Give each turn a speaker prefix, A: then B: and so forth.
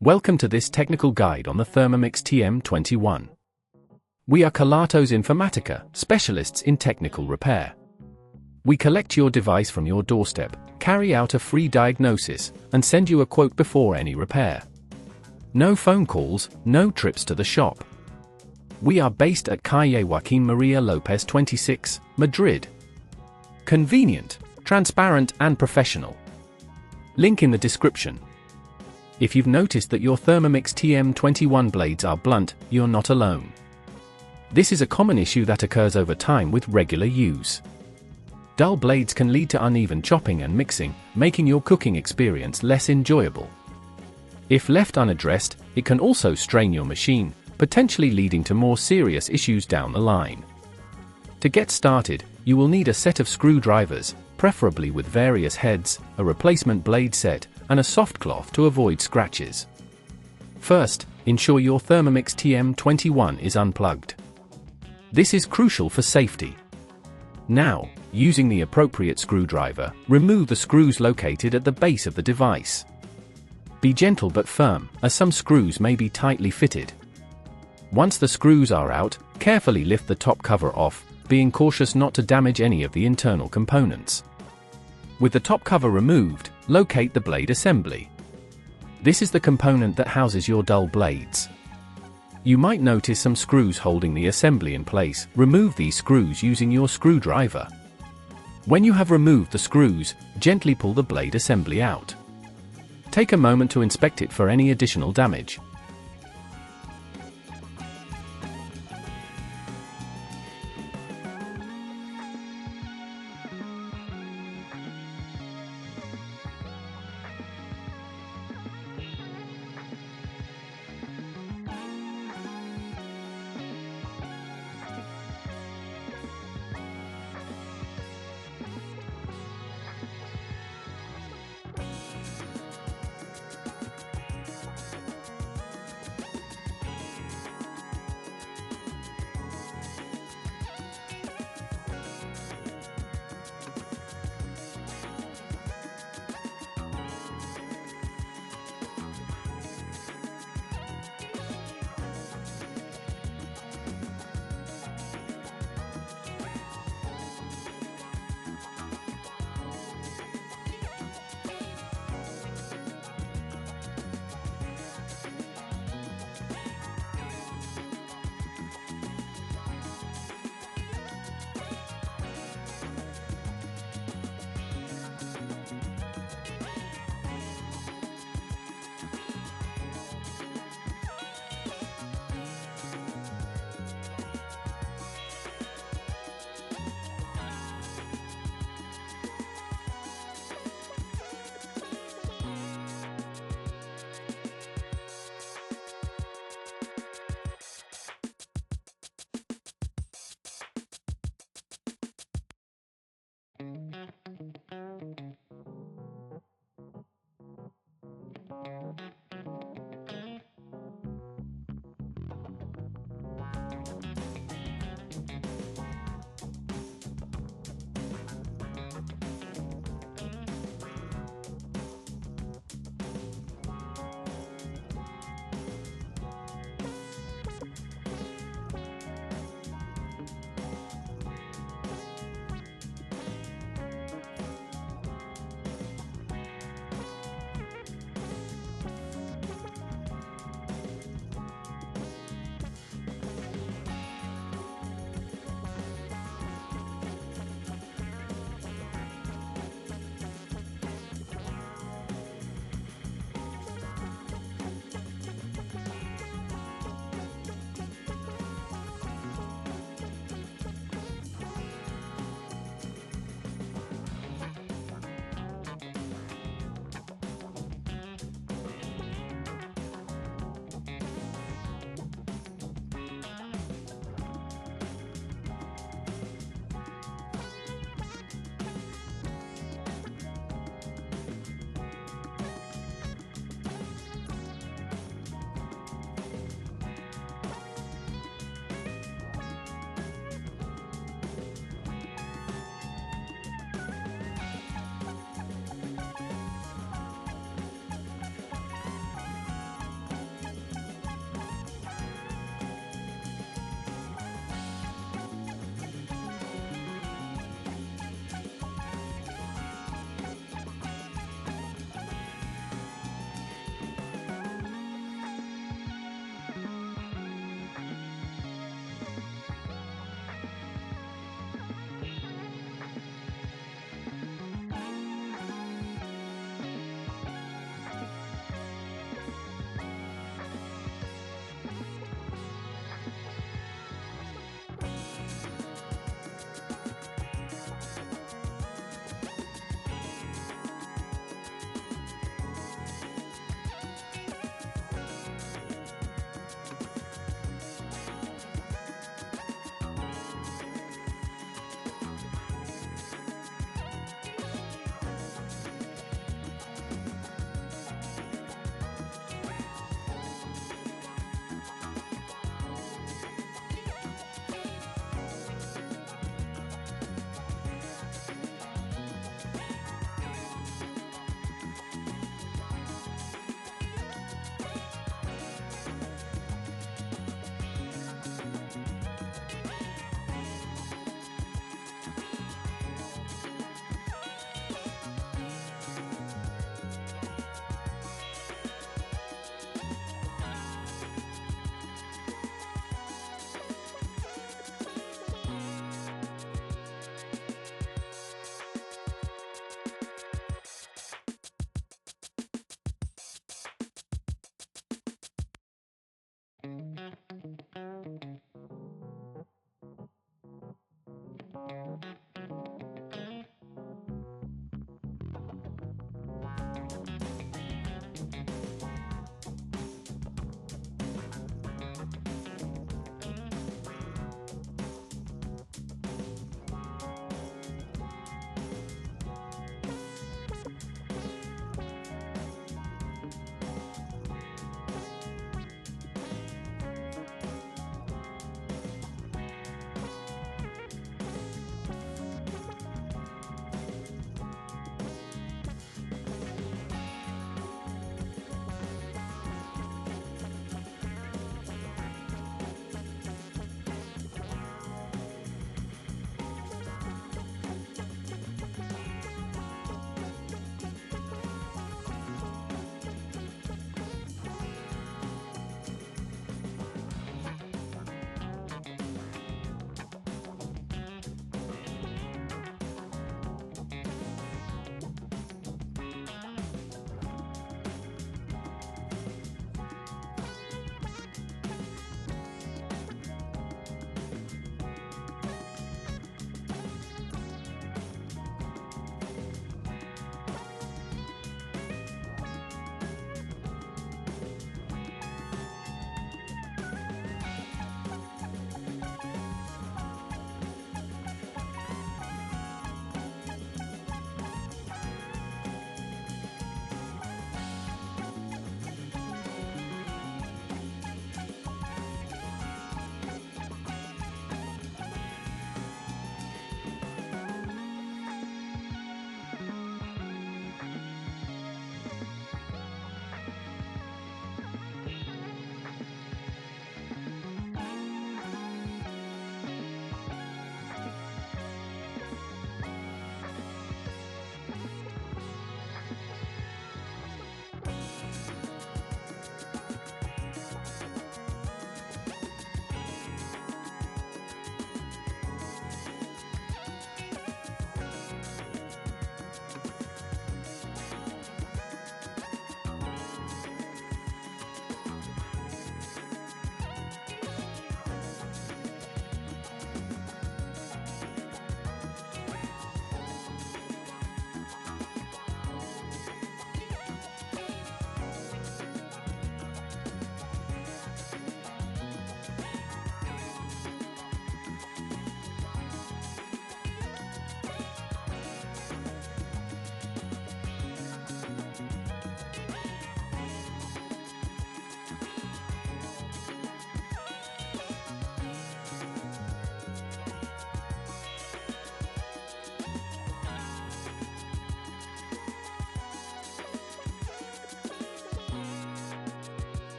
A: Welcome to this technical guide on the Thermomix TM21. We are Kelatos Informatica, specialists in technical repair. We collect your device from your doorstep, carry out a free diagnosis, and send you a quote before any repair. No phone calls, no trips to the shop. We are based at Calle Joaquín María López 26, Madrid. Convenient, transparent and professional. Link in the description. If you've noticed that your Thermomix TM21 blades are blunt, you're not alone. This is a common issue that occurs over time with regular use. Dull blades can lead to uneven chopping and mixing, making your cooking experience less enjoyable. If left unaddressed, it can also strain your machine, potentially leading to more serious issues down the line. To get started, you will need a set of screwdrivers, preferably with various heads, a replacement blade set, and a soft cloth to avoid scratches. First, ensure your Thermomix TM21 is unplugged. This is crucial for safety. Now, using the appropriate screwdriver, remove the screws located at the base of the device. Be gentle but firm, as some screws may be tightly fitted. Once the screws are out, carefully lift the top cover off, being cautious not to damage any of the internal components. With the top cover removed, locate the blade assembly. This is the component that houses your dull blades. You might notice some screws holding the assembly in place. Remove these screws using your screwdriver. When you have removed the screws, gently pull the blade assembly out. Take a moment to inspect it for any additional damage.